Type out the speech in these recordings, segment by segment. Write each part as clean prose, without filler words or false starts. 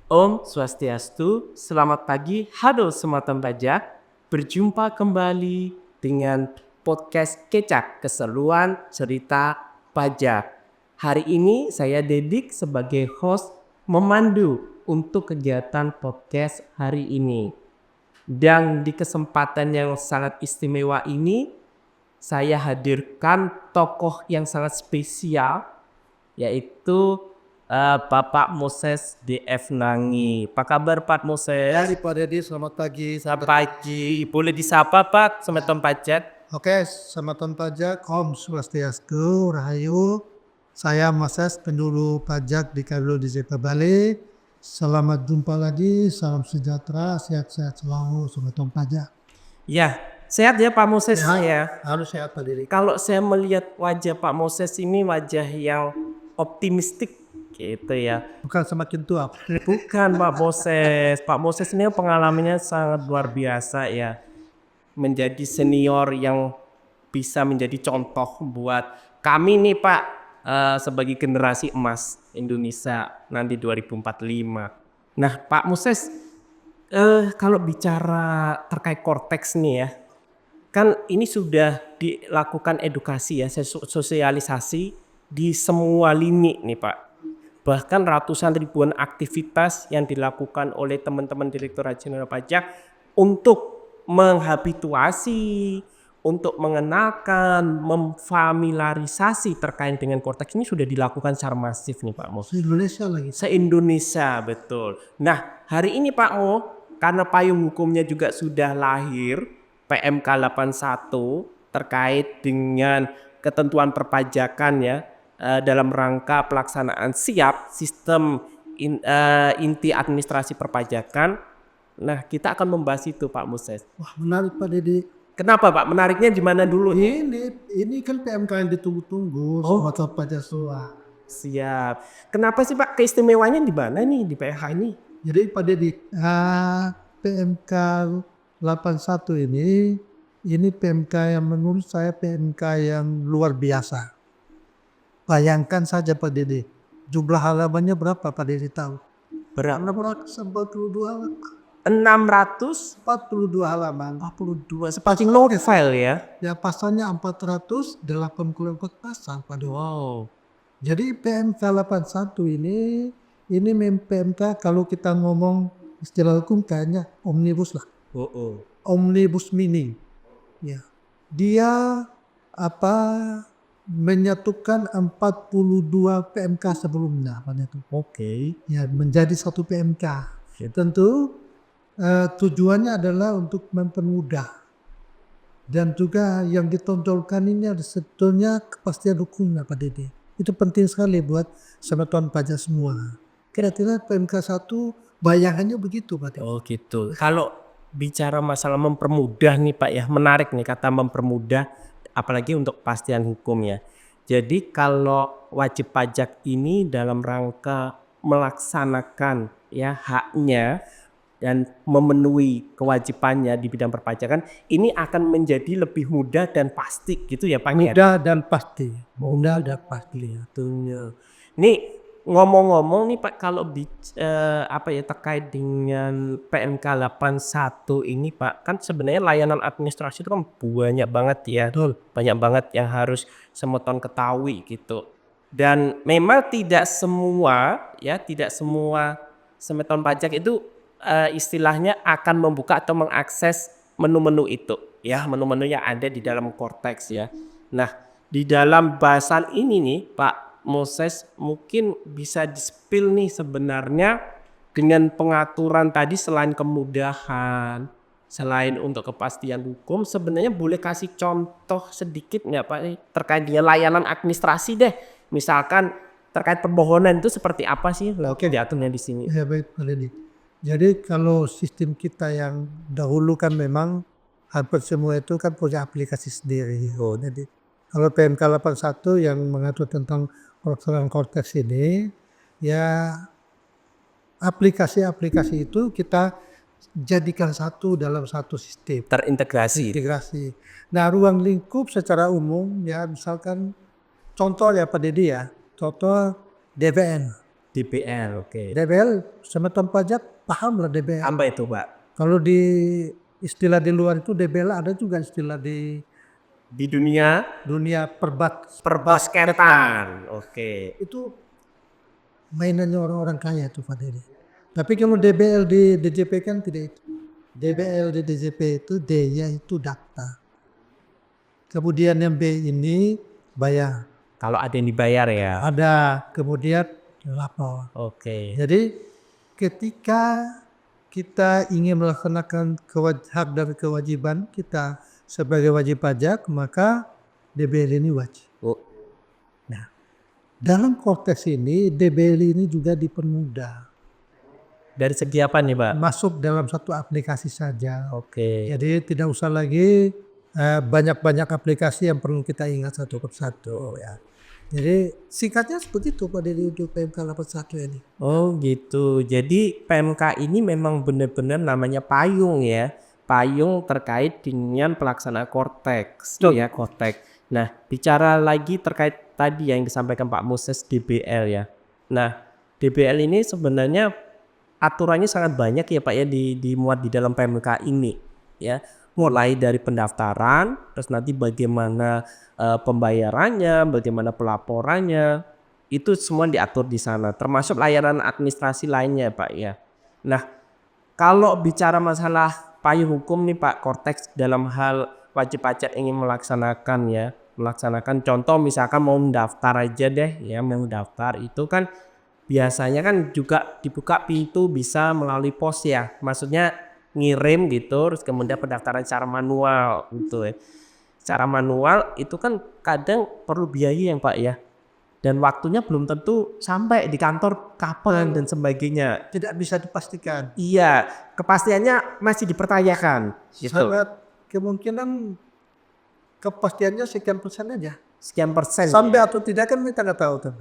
Om Swastiastu, selamat pagi, halo Sematan Pajak. Berjumpa kembali dengan podcast Kecak, keseruan cerita pajak. Hari ini saya Dedik sebagai host memandu untuk kegiatan podcast hari ini. Dan di kesempatan yang sangat istimewa ini, saya hadirkan tokoh yang sangat spesial, yaitu Bapak Moses DF Nangi. Apa kabar Pak Moses? Hari Pak Deddy, selamat pagi. Selamat pagi. Boleh disapa Pak Semeton Pajak? Oke, Selamat pajak, Om Swastiastu, Rahayu. Saya Moses, penjuru pajak di Kabilo di Bali. Selamat jumpa lagi, salam sejahtera, sehat-sehat selalu, Selamat pajak. Ya, sehat ya Pak Moses ya. Harus sehat Pak Deddy. Kalau saya melihat wajah Pak Moses ini wajah yang optimistik gitu ya. Bukan semakin tua. Bukan Pak Moses. Pak Moses ini pengalamannya sangat luar biasa ya. Menjadi senior yang bisa menjadi contoh buat kami nih Pak, sebagai generasi emas Indonesia nanti 2045. Nah Pak Moses, kalau bicara terkait Cortex nih ya, kan ini sudah dilakukan edukasi ya, sosialisasi di semua lini nih Pak. Bahkan ratusan ribuan aktivitas yang dilakukan oleh teman-teman Direktorat Jenderal Pajak untuk menghabituasi, untuk mengenalkan, memfamiliarisasi terkait dengan Cortex ini sudah dilakukan secara masif nih Pak Mo. Indonesia lagi. Se-Indonesia, betul. Nah, hari ini Pak Mo, karena payung hukumnya juga sudah lahir, PMK 81 terkait dengan ketentuan perpajakan ya, dalam rangka pelaksanaan SIAP, sistem inti administrasi perpajakan. Nah, kita akan membahas itu Pak Moses. Wah, menarik Pak Deddy. Kenapa Pak? Menariknya di mana dulu? Ini kan PMK yang ditunggu-tunggu, Selamat pajak semua. Siap. Kenapa sih Pak? Keistimewaannya di mana nih di PH ini? Jadi Pak Deddy, PMK 81 ini PMK yang menurut saya PMK yang luar biasa. Bayangkan saja Pak Deddy, jumlah halamannya berapa Pak Deddy tahu? Berapa? 642 halaman. 642 halaman. seperti novel ya. Ya pasalnya 484 pasal Pak Deddy. Wow. Jadi PMK 81 ini PMK kalau kita ngomong istilah hukum kayaknya omnibus lah. Omnibus mini. Ya. Dia menyatukan 42 PMK sebelumnya pada itu. Oke. Ya, menjadi satu PMK. Tentu tujuannya adalah untuk mempermudah. Dan juga yang ditonjolkan ini adalah sebetulnya kepastian hukumnya Pak Deddy. Itu penting sekali buat sematon pajak semua. Kira-kira PMK 1 bayangannya begitu Pak Deddy. Oh gitu. Kalau bicara masalah mempermudah nih Pak ya, menarik nih kata mempermudah, apalagi untuk kepastian hukum ya. Jadi kalau wajib pajak ini dalam rangka melaksanakan ya haknya dan memenuhi kewajibannya di bidang perpajakan, ini akan menjadi lebih mudah dan pasti gitu ya Pak. Mudah dan pasti. Mudah dan pasti. Ini ngomong-ngomong nih Pak, kalau terkait dengan PMK 81 ini Pak, kan sebenarnya layanan administrasi itu kan banyak banget ya. Betul. Banyak banget yang harus semeton ketahui gitu. Dan memang tidak semua semeton pajak itu istilahnya akan membuka atau mengakses menu-menu itu ya, menu-menu yang ada di dalam Cortex ya. Nah, di dalam bahasan ini nih Pak Moses mungkin bisa di-spill nih sebenarnya dengan pengaturan tadi, selain kemudahan, selain untuk kepastian hukum, sebenarnya boleh kasih contoh sedikit nggak Pak terkait dengan layanan administrasi deh, misalkan terkait permohonan itu seperti apa sih? Oke, diaturnya di sini. Ya baik Pak Deddy. Jadi kalau sistem kita yang dahulu kan memang hampir semua itu kan punya aplikasi sendiri. Jadi kalau PMK 81 yang mengatur tentang pelaksanaan Cortex ini, ya aplikasi-aplikasi itu kita jadikan satu dalam satu sistem. Terintegrasi. Nah, ruang lingkup secara umum ya misalkan contoh ya Pak Deddy ya, contoh DPN. DBL, oke. DBL semeton pajak paham lah DBL. Apa itu Pak? Kalau di istilah di luar itu DBL ada juga istilah di Di dunia dunia perbasketan, oke. itu mainannya orang-orang kaya itu Pak Dede. Tapi kalau DBL di DJP kan tidak itu. DBL di DJP itu D-nya itu daftar. Kemudian yang B ini bayar. Kalau ada yang dibayar ya, Ada kemudian lapor. oke. Jadi ketika kita ingin melaksanakan hak dan kewajiban kita sebagai wajib pajak, maka DBL ini wajib. Oh, Nah, dalam konteks ini DBL ini juga dipermudah. dari segi apa nih Pak? Masuk dalam satu aplikasi saja. Oke. Jadi tidak usah lagi banyak-banyak aplikasi yang perlu kita ingat satu persatu ya. Jadi singkatnya seperti itu Pak Dede untuk PMK 81 ini. Oh gitu. Jadi PMK ini memang benar-benar namanya payung ya. Payung terkait dengan pelaksanaan Kortex. Ya Kortex. Nah bicara lagi terkait tadi yang disampaikan Pak Moses DBL ya. Nah DBL ini sebenarnya aturannya sangat banyak ya Pak ya dimuat di dalam PMK ini ya. Mulai dari pendaftaran, terus nanti bagaimana pembayarannya, bagaimana pelaporannya, itu semua diatur di sana. Termasuk layanan administrasi lainnya Pak ya. Nah kalau bicara masalah payung hukum nih Pak Kortex dalam hal wajib pajak ingin melaksanakan contoh misalkan mau mendaftar aja deh ya, mau mendaftar itu kan biasanya kan juga dibuka pintu bisa melalui pos ya, maksudnya ngirim gitu, terus kemudian pendaftaran secara manual gitu ya. Secara manual itu kan kadang perlu biaya yang Pak ya, dan waktunya belum tentu sampai di kantor kapan dan sebagainya. Tidak bisa dipastikan. Iya, kepastiannya masih dipertanyakan gitu. Sangat kemungkinan kepastiannya sekian persen aja. Sekian persen Sampai ya. atau tidak kan kita nggak tahu tuh.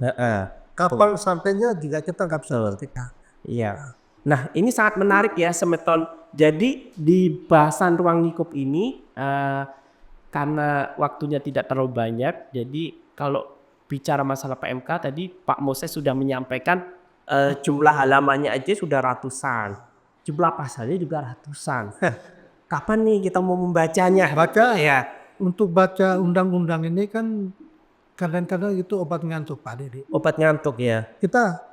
Kapan sampainya juga kita nggak bisa pastikan. Iya. Nah ini sangat menarik ya Semeton. Jadi di bahasan ruang lingkup ini karena waktunya tidak terlalu banyak, jadi kalau bicara masalah PMK tadi Pak Moses sudah menyampaikan jumlah halamannya aja sudah ratusan, jumlah pasalnya juga ratusan. Kapan nih kita mau membacanya? Baca Ya, untuk baca undang-undang ini kan kadang-kadang itu obat ngantuk Pak Dede. obat ngantuk ya. Kita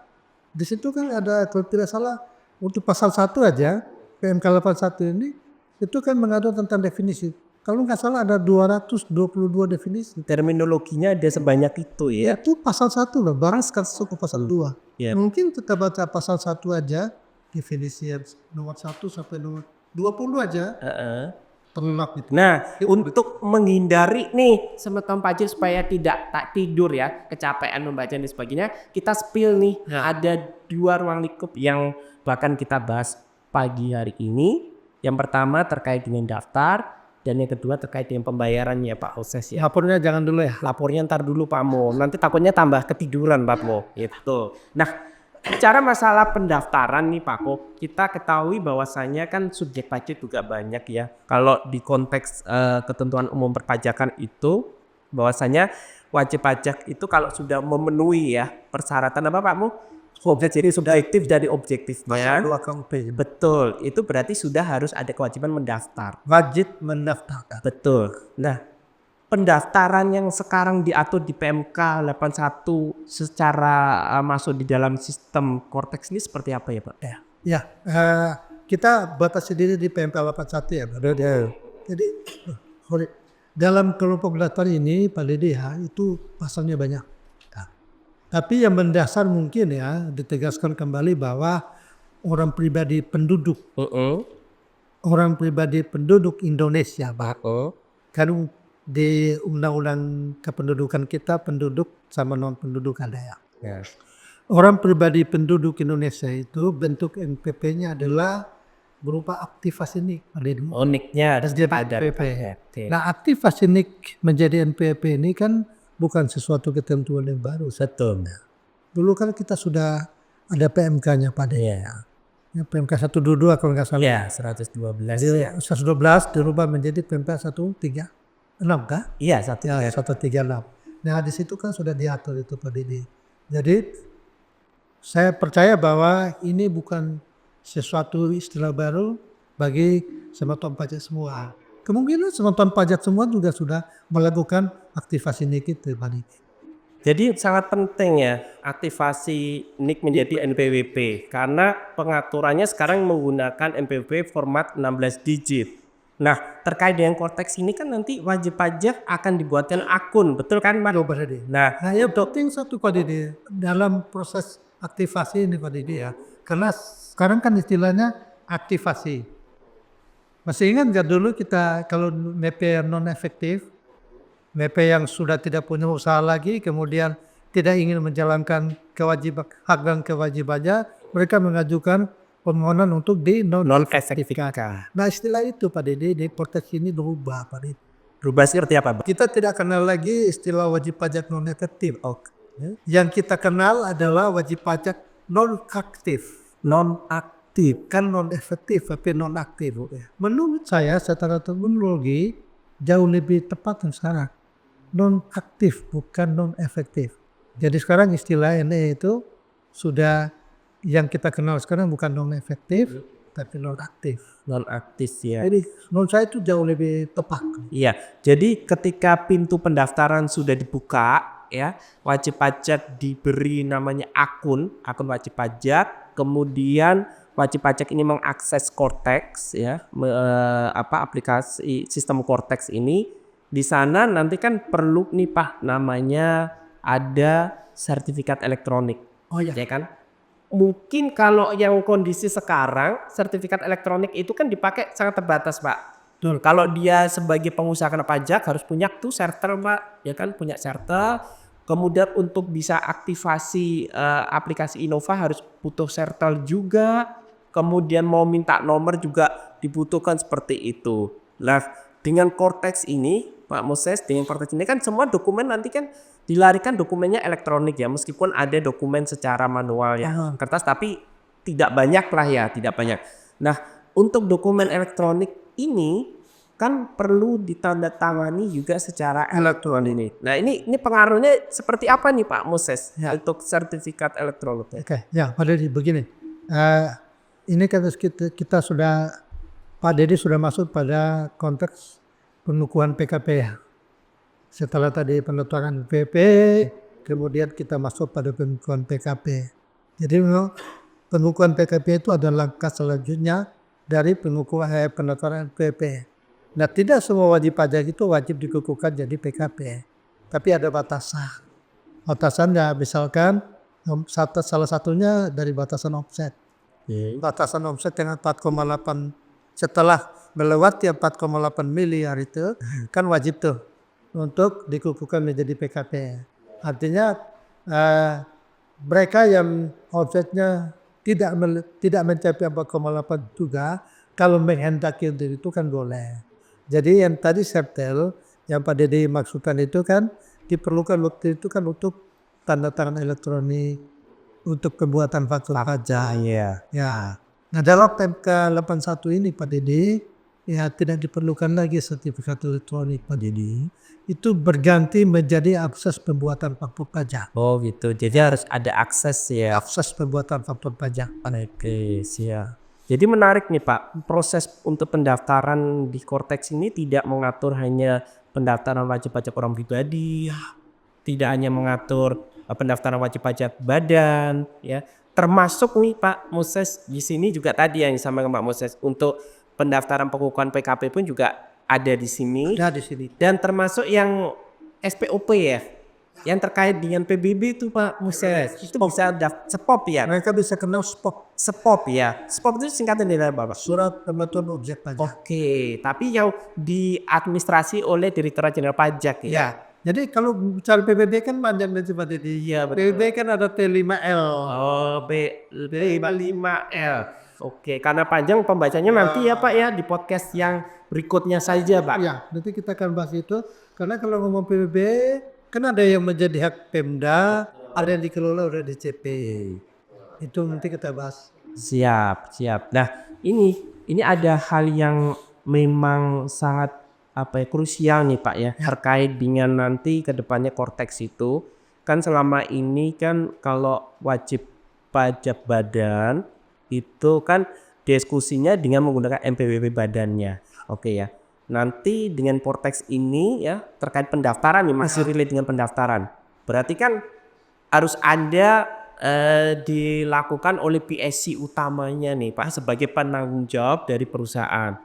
di situ kan ada kalau tidak salah untuk pasal 1 aja PMK 81 ini itu kan mengatur tentang definisi. Kalau nggak salah ada 222 definisi. Terminologinya ada sebanyak itu ya. Itu pasal 1 loh, barang sekali ke pasal 2. Yep. Mungkin kita baca pasal 1 aja, definisi yang nomor 1 sampai nomor 20 aja. Terlelap gitu. Nah, untuk menghindari nih Semeton Pajak supaya tidak tak tidur ya, kecapean membaca dan sebagainya, kita spill nih. Ada 2 ruang lingkup yang bahkan kita bahas pagi hari ini. Yang pertama terkait dengan daftar, dan yang kedua terkait dengan pembayarannya Pak Moses ya. Lapornya jangan dulu ya. Lapornya ntar dulu Pak Mo, nanti takutnya tambah ketiduran Pak Mo. Gitu. Nah, bicara masalah pendaftaran nih Pak Ko, kita ketahui bahwasannya kan subjek pajak juga banyak ya. Kalau di konteks ketentuan umum perpajakan itu, bahwasannya wajib pajak itu kalau sudah memenuhi ya persyaratan apa Pak Mo? Jadi sudah aktif dari objektifnya. Betul, itu berarti sudah harus ada kewajiban mendaftar. Wajib mendaftarkan. Betul. Nah, pendaftaran yang sekarang diatur di PMK 81 secara masuk di dalam sistem Kortex ini seperti apa ya Pak? Ya, kita batasi diri di PMK 81 ya Pak Dede. Jadi dalam kelompok daftar ini Pak Dede ya, itu pasalnya banyak. Tapi yang mendasar mungkin ya ditegaskan kembali bahwa orang pribadi penduduk Indonesia Pak, kan di undang-undang kependudukan kita penduduk sama non penduduk ada ya. Yes. Orang pribadi penduduk Indonesia itu bentuk NPP-nya adalah berupa aktivasi NIK. Uniknya ada NPP. Nah, aktivasi NIK menjadi NPP ini kan bukan sesuatu ketentuan yang baru. Betul. Dulu kan kita sudah ada PMK-nya pada ya. PMK 122 kalau nggak salah. Ya, 112. Jadi 112 dirubah menjadi PMK 136 kah? Iya, 136. Nah, di situ kan sudah diatur itu Pak Didi. Jadi Saya percaya bahwa ini bukan sesuatu istilah baru bagi sematon pajak semua. Kemungkinan sematon pajak semua juga sudah melakukan aktivasi NIK itu, Pak Didi. Jadi sangat penting ya aktivasi NIK menjadi NPWP karena pengaturannya sekarang menggunakan NPWP format 16 digit. Nah, terkait dengan Cortex ini kan nanti wajib pajak akan dibuatkan akun, betul kan, Pak? Pak Didi. Nah, Nah, yang penting satu, Pak Didi, dalam proses aktivasi ini, Pak Didi, ya. Karena sekarang kan istilahnya aktivasi. Masih ingat nggak dulu kita kalau MP non efektif, MP yang sudah tidak punya usaha lagi, kemudian tidak ingin menjalankan kewajiban hak dan kewajibannya, mereka mengajukan permohonan untuk di non efektifkan. Nah, istilah itu, Pak Didi, di Cortex ini berubah, Pak Didi. berubah seperti apa, Pak? Kita tidak kenal lagi istilah wajib pajak non efektif. Yang kita kenal adalah wajib pajak non aktif. Non-aktif. Kan non efektif tapi non aktif. Menurut saya secara terminologi jauh lebih tepat sekarang. Non aktif bukan non efektif. Jadi sekarang istilah ini itu sudah yang kita kenal sekarang bukan non efektif tapi non aktif. Non-aktif ya. Jadi menurut saya itu jauh lebih tepat. Iya, jadi ketika pintu pendaftaran sudah dibuka, ya, wajib pajak diberi namanya akun wajib pajak, kemudian wajib pajak ini mengakses Cortex, ya, aplikasi sistem Cortex ini. Di sana nanti kan perlu nih Pak, namanya ada sertifikat elektronik, Oh ya. ya kan? Mungkin kalau yang kondisi sekarang sertifikat elektronik itu kan dipakai sangat terbatas, Pak. Betul. Kalau dia sebagai pengusaha kena pajak harus punya tuh serter, Pak, ya kan, punya serter. Kemudian untuk bisa aktivasi aplikasi Innova harus butuh serter juga. Kemudian mau minta nomor juga dibutuhkan seperti itu. Nah, dengan Cortex ini, Pak Moses, dengan Cortex ini kan semua dokumen nanti kan dilarikan dokumennya elektronik ya, meskipun ada dokumen secara manual ya, kertas, tapi tidak banyak lah ya, tidak banyak. Nah, untuk dokumen elektronik ini kan perlu ditandatangani juga secara elektronik ini. Nah, ini pengaruhnya seperti apa nih Pak Moses untuk sertifikat elektronik? Oke, ya Pak Dedi begini. Ini kan kita sudah, Pak Dedi sudah masuk pada konteks pengukuhan PKP ya. Setelah tadi penetapan PP, kemudian kita masuk pada pengukuhan PKP. Jadi memang pengukuhan PKP itu adalah langkah selanjutnya dari pengukuhan penetapan PP. Nah, tidak semua wajib pajak itu wajib dikukuhkan jadi PKP, tapi ada batasan. Batasannya misalkan salah satunya dari batasan offset. Batasan offset dengan 4,8 setelah melewati 4,8 miliar itu kan wajib tuh untuk dikukuhkan menjadi PKP. Artinya mereka yang offsetnya tidak mencapai 4,8 juga kalau menghendaki itu kan boleh. Jadi yang tadi Septel yang Pak Dedi maksudkan itu kan diperlukan waktu itu kan untuk tanda tangan elektronik untuk pembuatan faktur pajak. Ya. Nah, dalam PMK 81 ini Pak Dedi ya tidak diperlukan lagi sertifikat elektronik Pak Dedi. Itu berganti menjadi akses pembuatan faktur pajak. Oh gitu, jadi harus ada akses ya. Akses pembuatan faktur pajak. Oke, siap. Jadi menarik nih Pak, proses untuk pendaftaran di Cortex ini tidak mengatur hanya pendaftaran wajib pajak orang pribadi, tidak hanya mengatur pendaftaran wajib pajak badan, ya, termasuk nih Pak Moses di sini juga tadi yang disampaikan Pak Moses untuk pendaftaran pengukuhan PKP pun juga ada di sini. Ada di sini. Dan termasuk yang SPOP ya, yang terkait dengan PBB itu Pak Moses, itu bisa SPOP ya. Mereka bisa kenal SPOP. SPOP ya. SPOP itu singkatan dari apa Pak? Surat Pembentukan Objek Pajak. Oke, tapi yang diadministrasi oleh Direktorat Jenderal Pajak ya. Ya. Jadi kalau bicara PBB kan panjang dan cepat ini. Iya betul. PBB kan ada T5L. Oh, B5L. Oke, karena panjang pembacanya nanti ya Pak ya di podcast yang berikutnya saja Pak. Ya, nanti kita akan bahas itu. Karena kalau ngomong PBB kan ada yang menjadi hak Pemda, ada yang dikelola oleh DCP. Itu nanti kita bahas. Siap. Nah, ini ada hal yang memang sangat krusial nih Pak ya, terkait dengan nanti ke depannya Cortex itu. Kan selama ini kan kalau wajib pajak badan itu kan diskusinya dengan menggunakan NPWP badannya. Oke ya. Nanti dengan Portex ini ya terkait pendaftaran nih, masih relate dengan pendaftaran. Berarti kan harus ada dilakukan oleh PSC utamanya nih Pak sebagai penanggung jawab dari perusahaan.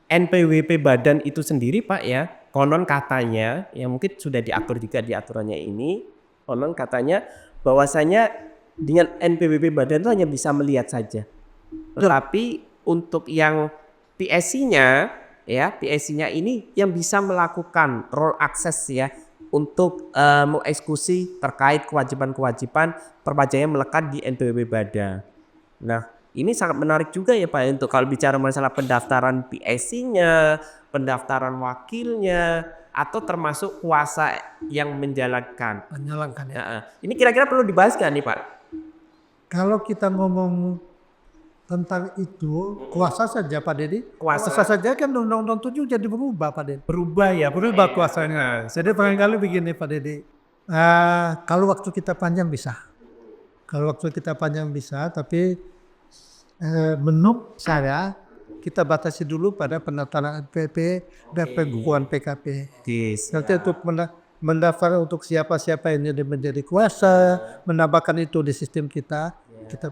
NPWP badan itu sendiri Pak ya, konon katanya ya mungkin sudah diatur juga di aturannya ini, konon katanya bahwasanya dengan NPWP badan itu hanya bisa melihat saja. Tetapi untuk yang PSC-nya ya, PSC-nya ini yang bisa melakukan role access ya untuk mengeksekusi terkait kewajiban-kewajiban perpajakan yang melekat di NPWP badan. Nah, ini sangat menarik juga ya Pak untuk kalau bicara masalah pendaftaran PSC-nya, pendaftaran wakilnya, atau termasuk kuasa yang menjalankan. Menjalankan ya. Ini kira-kira perlu dibahas nggak nih Pak? Kalau kita ngomong tentang itu, kuasa saja Pak Dedi. Kuasa. Saja kan Undang-Undang 7 jadi berubah Pak Dedi. Berubah ya, berubah kuasanya. Jadi barangkali begini Pak Dedi. Kalau waktu kita panjang bisa. Kalau waktu kita panjang bisa, tapi menurut saya kita batasi dulu pada pendaftaran NPWP dan pengukuhan PKP. Nanti untuk mendaftar untuk siapa-siapa yang menjadi kuasa, menambahkan itu di sistem kita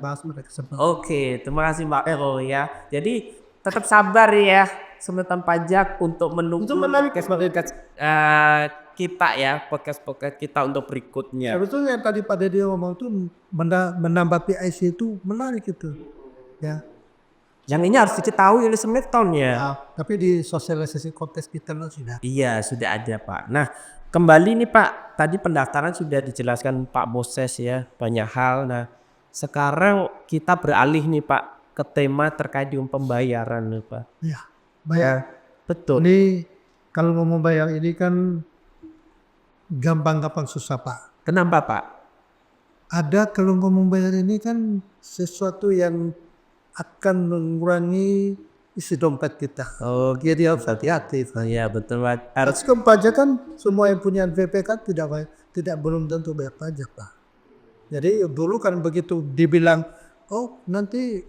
bahas pada kesempatan. Oke, terima kasih Mbak Ero ya. Jadi tetap sabar ya Semeton Pajak untuk menunggu podcast kita ya, podcast kita untuk berikutnya. Sebetulnya yang tadi Pak Dedi ngomong itu menambah PIC itu menarik itu. Ya. Yang ini harus diketahui oleh Semeton ya. Tapi di sosialisasi konteks kita sudah. Iya, sudah ada Pak. Nah, kembali nih Pak, tadi pendaftaran sudah dijelaskan Pak Moses ya, banyak hal. Nah, sekarang kita beralih nih Pak ke tema terkait dengan pembayaran nih Pak. Iya, bayar. Betul. Ini kalau ngomong bayar ini kan gampang-gampang susah Pak. Kenapa Pak? Ada kalau ngomong bayar ini kan sesuatu yang akan mengurangi isi dompet kita. Oh, Jadi harus hati-hati. iya betul Pak. Harus ke pajak kan semua yang punya NPWP kan tidak belum tentu bayar pajak Pak. Jadi dulu kan begitu dibilang, oh nanti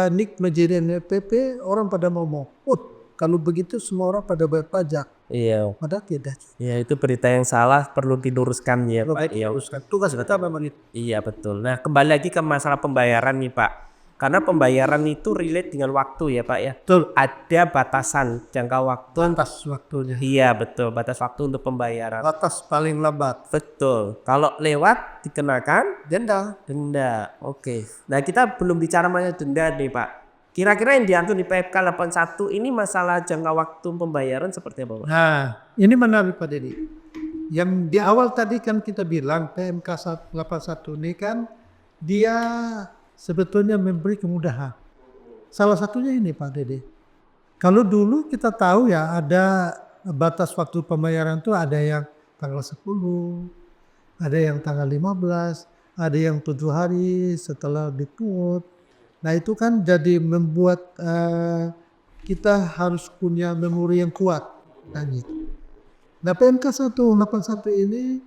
NIK menjadi NPWP orang pada ngomong, oh kalau begitu semua orang pada bayar pajak. Iya. Padahal tidak. Ya itu berita yang salah, perlu diluruskan ya Pak. Iya. Tugas kita memang itu. Iya betul. Nah kembali lagi ke masalah pembayaran nih Pak. Karena pembayaran itu relate dengan waktu ya Pak ya. Betul. Ada batasan jangka waktu. Batas waktunya. Iya betul, batas waktu untuk pembayaran. Batas paling lambat. Betul. Kalau lewat dikenakan denda. Oke. Nah kita belum bicara mengenai denda nih Pak. Kira-kira yang diatur di PMK 81 ini masalah jangka waktu pembayaran seperti apa Pak? Nah ini menarik Pak Dedi. Yang di awal tadi kan kita bilang PMK 81 ini kan dia sebetulnya memberi kemudahan. Salah satunya ini Pak Dede. Kalau dulu kita tahu ya ada batas waktu pembayaran itu ada yang tanggal 10, ada yang tanggal 15, ada yang 7 hari setelah dipungut. Nah itu kan jadi membuat kita harus punya memori yang kuat. Nah PMK 181 ini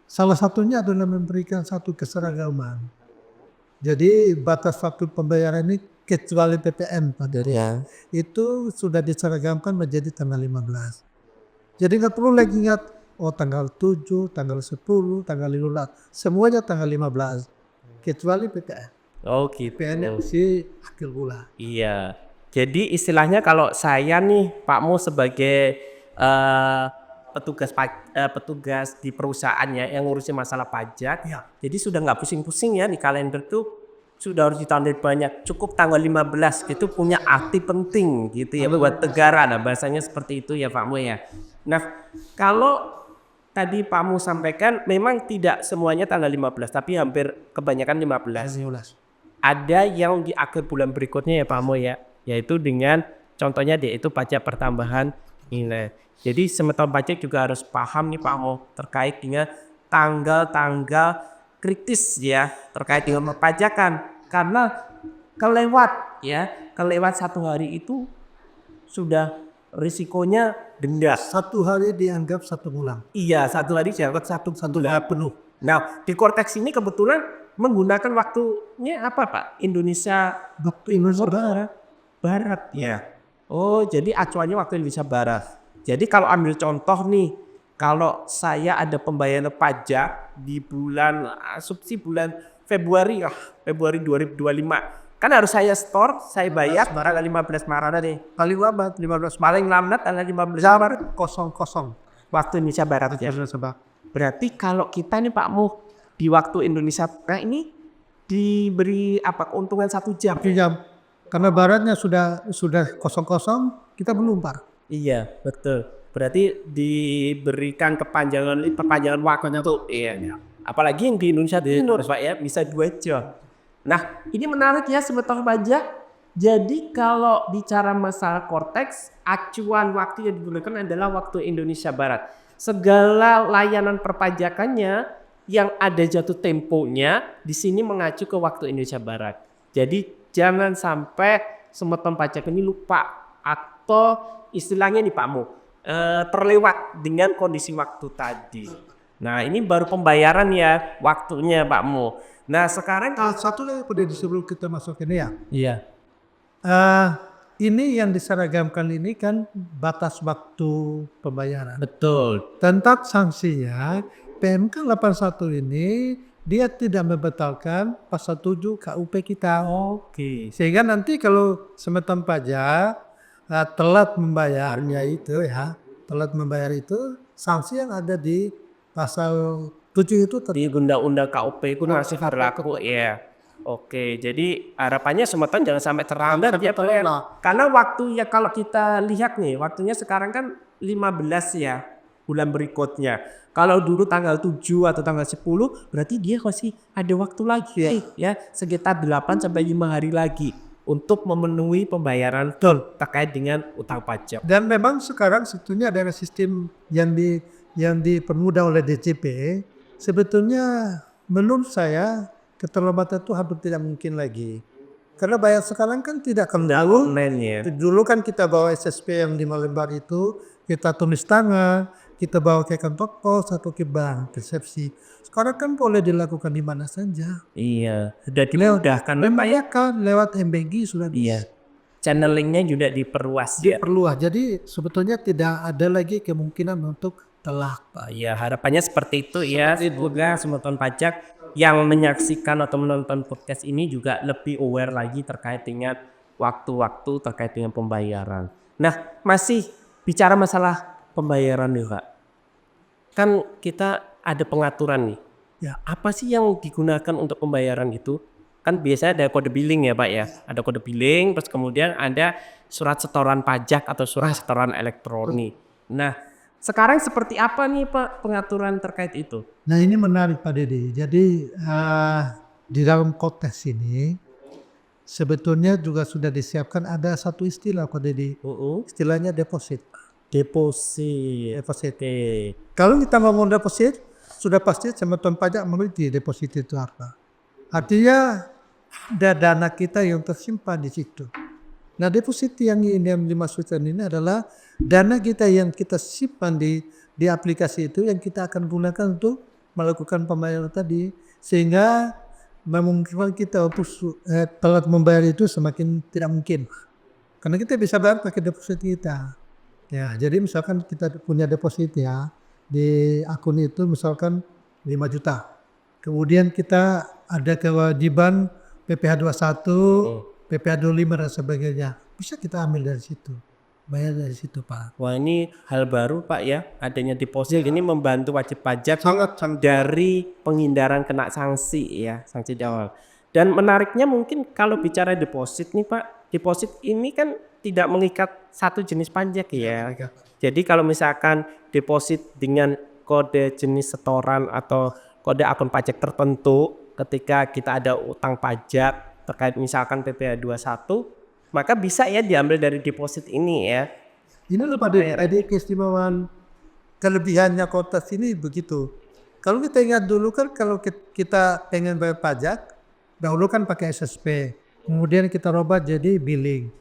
salah satunya adalah memberikan satu keseragaman. Jadi batas waktu pembayaran ini kecuali PPN Pak Dedi Ya. itu sudah diseragamkan menjadi tanggal 15. Jadi nggak perlu lagi ingat tanggal 7, tanggal 10, tanggal 15. Semuanya tanggal 15 kecuali PPN. Oh gitu. PPN si akhir bulan. Iya. Jadi istilahnya kalau saya nih Pak Mo sebagai petugas di perusahaannya yang ngurusin masalah pajak, Ya. jadi sudah nggak pusing-pusing ya di kalender tuh sudah harus ditandai banyak. Cukup tanggal 15 itu punya arti penting gitu ya buat negara. Nah bahasanya seperti itu ya Pak Mo ya. Nah kalau tadi Pak Mo sampaikan memang tidak semuanya tanggal 15 tapi hampir kebanyakan 15. Ada yang di akhir bulan berikutnya ya Pak Mo ya, yaitu dengan contohnya yaitu pajak pertambahan nilai. Jadi Semeton Pajak juga harus paham nih Pak Mo terkait dengan tanggal-tanggal kritis ya terkait dengan perpajakan, karena kelewat 1 hari itu sudah risikonya denda. 1 hari dianggap 1 bulan. Iya, 1 hari dianggap satu bulan penuh. Nah di Kortex ini kebetulan menggunakan waktunya apa Pak? Indonesia Waktu Indonesia Barat. Barat ya. Oh, jadi acuannya waktu Indonesia Barat. Jadi kalau ambil contoh nih, kalau saya ada pembayaran pajak di bulan asumsi bulan Februari 2025. Kan harus saya store, saya bayar tanggal 15 Maret nih. Paling lambat 15 Paling lambat tanggal 15 Maret kosong waktu Indonesia Barat ya. Indonesia Barat. Berarti kalau kita nih Pak Mu di waktu Indonesia Barat ini diberi apa keuntungan 1 jam. 1 jam. Karena baratnya sudah kosong, kita belum Pak. Iya, betul. Berarti diberikan perpanjangan waktunya tuh. Iya. Apalagi yang di Indonesia Timur, Pak ya, bisa 2 jam. Nah, ini menarik ya Sobat Pajak. Jadi kalau bicara masalah Cortex, acuan waktu yang digunakan adalah waktu Indonesia Barat. Segala layanan perpajakannya yang ada jatuh temponya di sini mengacu ke waktu Indonesia Barat. Jadi jangan sampai Sobat Pajak ini lupa atau istilahnya nih Pak Mu terlewat dengan kondisi waktu tadi. Nah ini baru pembayaran ya waktunya Pak Mu. Nah sekarang Satu lagi sebelum kita masuk ini ya. iya. Ini yang diseragamkan ini kan batas waktu pembayaran. Betul. Tentang sanksinya, PMK 81 ini dia tidak membatalkan pasal 7 KUP kita. Oke. Sehingga nanti kalau sematan pajak telat membayarnya itu ya, telat membayar itu sanksi yang ada di pasal 7 itu Di undang-undang KUP itu masih berlaku ya. Oke, jadi harapannya sematan jangan sampai terlambat ya Pak. Karena waktu ya kalau kita lihat nih, waktunya sekarang kan 15 ya bulan berikutnya. Kalau dulu tanggal 7 atau tanggal 10 berarti dia masih ada waktu lagi ya sekitar 8 sampai 5 hari lagi untuk memenuhi pembayaran terkait dengan utang pajak. Dan memang sekarang sebetulnya ada sistem yang dipermudah oleh DJP. Sebetulnya menurut saya keterlambatan itu hampir tidak mungkin lagi. Karena bayar sekarang kan tidak kendali. Online ya. Dulu kan kita bawa SSP yang 5 lembar itu, kita tulis tangan, kita bawa ke kantor pos atau ke bank resepsi. Sekarang kan boleh dilakukan di mana saja. Iya, sudah dimudahkan Pak ya. Kan lewat MBG sudah Iya. Channelingnya juga diperluas ya. diperluas. Jadi sebetulnya tidak ada lagi kemungkinan untuk telat. Ya harapannya seperti itu ya. Semoga Sobat Pajak yang menyaksikan atau menonton podcast ini juga lebih aware lagi terkait dengan waktu-waktu terkait dengan pembayaran. Nah masih bicara masalah pembayaran nih Pak. Kan kita ada pengaturan nih. Ya. Apa sih yang digunakan untuk pembayaran itu? Kan biasanya ada kode billing ya Pak ya. Ada kode billing terus kemudian ada surat setoran pajak atau surat setoran elektronik. Nah sekarang seperti apa nih Pak pengaturan terkait itu? Nah ini menarik Pak Dede. Jadi di dalam konteks ini sebetulnya juga sudah disiapkan ada satu istilah Pak Dede. Istilahnya deposit. Deposit. Kalau kita ngomong deposit, sudah pasti sematan pajak mengerti deposit itu apa. Artinya ada dana kita yang tersimpan di situ. Nah deposit yang dimaksudkan ini adalah dana kita yang kita simpan di aplikasi itu yang kita akan gunakan untuk melakukan pembayaran tadi. Sehingga memungkinkan kita untuk telat membayar itu semakin tidak mungkin. Karena kita bisa bayar pakai deposit kita. Ya, jadi misalkan kita punya deposit ya di akun itu misalkan 5 juta. Kemudian kita ada kewajiban PPh 21, PPh 25 dan sebagainya. Bisa kita ambil dari situ. Bayar dari situ, Pak. Wah ini hal baru Pak ya. Adanya deposit ini membantu wajib pajak Sangat. dari penghindaran kena sanksi ya, sanksi di awal. Dan menariknya mungkin kalau bicara deposit nih Pak, deposit ini kan tidak mengikat satu jenis pajak ya. Jadi kalau misalkan deposit dengan kode jenis setoran atau kode akun pajak tertentu ketika kita ada utang pajak terkait misalkan PPh 21, maka bisa ya diambil dari deposit ini ya. Ini loh Pak Dede, ada keistimewaan kelebihannya kota sini begitu. Kalau kita ingat dulu kan kalau kita pengen bayar pajak, dahulu kan pakai SSP, kemudian kita rubah jadi billing.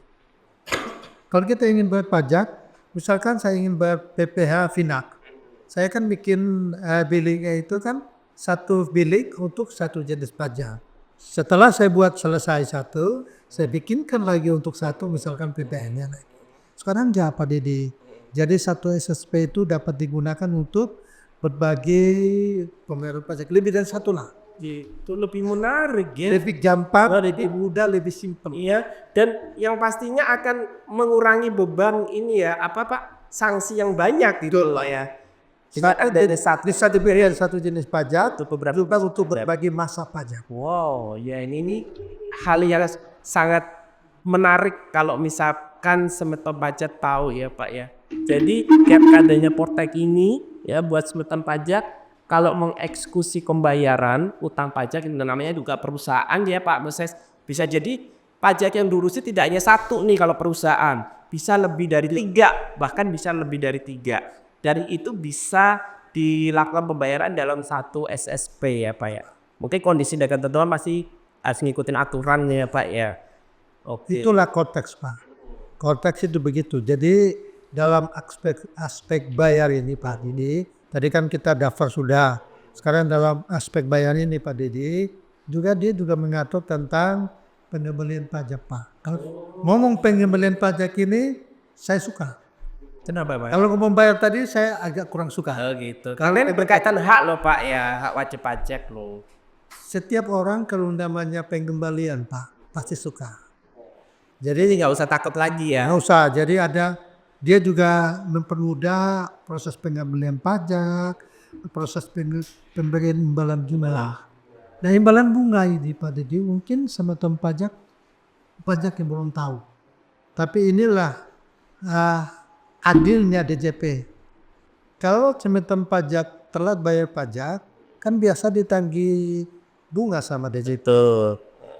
Kalau kita ingin bayar pajak, misalkan saya ingin bayar PPh Finak, saya kan bikin billingnya itu kan satu bilik untuk satu jenis pajak. Setelah saya buat selesai satu, saya bikinkan lagi untuk satu, misalkan PPN-nya lagi. Sekarang ya Pak Didi. Jadi satu SSP itu dapat digunakan untuk berbagai pembayaran pajak. Lebih dari satu lah. Itu lebih menarik ya. Lebih gampang, lebih mudah, lebih simpel. Iya, dan yang pastinya akan mengurangi beban ini ya, apa Pak? Sanksi yang banyak gitu loh ya. Dari satu periode satu jenis pajak Untuk beberapa juga untuk berbagai masa pajak. wow, ya ini hal yang sangat menarik kalau misalkan Semeton Pajak tahu ya Pak ya. Jadi kayak adanya Portek ini ya buat Semeton Pajak kalau mengeksekusi pembayaran utang pajak yang namanya juga perusahaan ya Pak Moses, bisa jadi pajak yang diurusi tidak hanya satu nih kalau perusahaan, bisa lebih dari 3, bahkan bisa lebih dari 3. Dari itu bisa dilakukan pembayaran dalam satu SSP ya Pak ya. Mungkin kondisi dan ketentuan pasti harus ngikutin aturannya ya Pak ya. Oke. Itulah konteks Pak. Konteks itu begitu. Jadi dalam aspek bayar ini Pak Didi, tadi kan kita daftar sudah. Sekarang dalam aspek bayar ini Pak Didi, dia juga mengatur tentang pengembalian pajak Pak. Kalau ngomong pengembalian pajak ini, saya suka. Kenapa Pak? Kalau ngomong bayar tadi, saya agak kurang suka. Oh gitu. Karena ini berkaitan hak loh Pak ya, hak wajib pajak loh. Setiap orang kalau namanya pengembalian Pak, pasti suka. Jadi nggak usah takut lagi ya. Nggak usah, jadi dia juga mempermudah proses pengembalian pajak, proses pemberian imbalan jumlah. Nah imbalan bunga ini Pak Didi mungkin sama pajak yang belum tahu. Tapi inilah adilnya DJP. Kalau Semeton Pajak telat bayar pajak, kan biasa ditagih bunga sama DJP.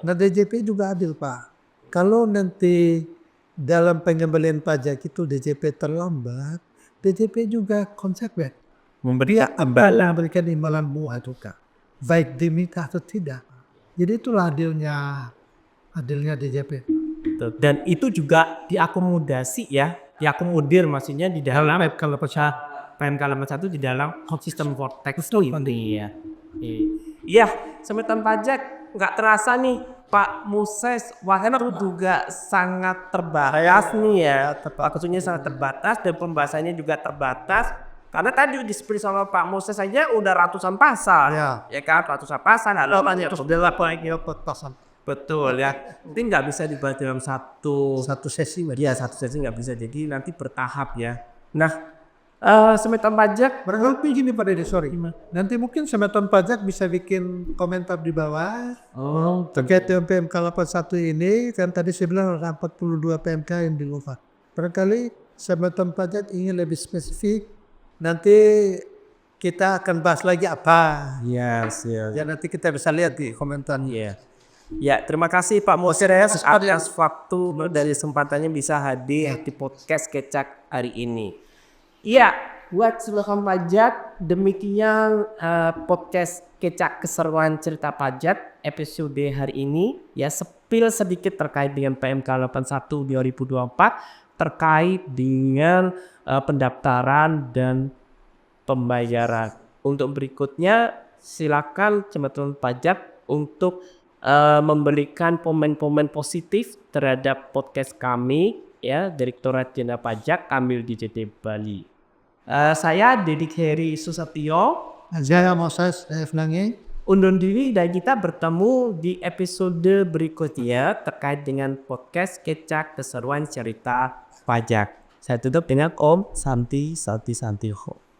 Nah DJP juga adil Pak. Kalau nanti dalam pengembalian pajak itu DJP terlambat, DJP juga konsekuen. Memberikan imbalan bunga juga. Baik diminta atau tidak. Jadi itulah adilnya DJP. Dan itu juga diakomodasi ya, diakomodir maksudnya di dalam PMK 81 di dalam sistem Vortex itu ya. Iya, Semeton Pajak nggak terasa nih Pak Moses, wahana juga sangat terbatas nih ya, maksudnya sangat terbatas dan pembahasannya juga terbatas. Karena tadi di spill sama Pak Moses saja udah ratusan pasal, ya kan, ratusan pasal. Betul ya. Ini nggak bisa dibahas dalam satu sesi. Ya satu sesi nggak bisa. Jadi nanti bertahap ya. Nah, Semeton Pajak Barangkali gini Pak Dede, sorry. Nanti mungkin Semeton Pajak bisa bikin komentar di bawah. Terkait dengan PMK 81 ini, kan tadi saya bilang ada 42 PMK yang diubah. Barangkali Semeton Pajak ingin lebih spesifik. Nanti kita akan bahas lagi apa. Yes. Ya nanti kita bisa lihat di komentarnya. Ya, terima kasih Pak Moses atas waktu dari kesempatannya bisa hadir di podcast Kecak hari ini. Iya, buat Semeton Pajak, demikian podcast Kecak Keseruan Cerita Pajak episode hari ini. Ya, spill sedikit terkait dengan PMK 81 2024 terkait dengan pendaftaran dan pembayaran. Untuk berikutnya, silakan Semeton Pajak untuk memberikan komen-komen positif terhadap podcast kami ya, Direktorat Jenderal Pajak Kamil DJT Bali. Saya Dedik Heri Susatyo, Saya Moses Fnangi. undur diri dan kita bertemu di episode berikutnya terkait dengan podcast Kecak Keseruan Cerita Pajak. Saya tutup dengan Om Santi Santiho.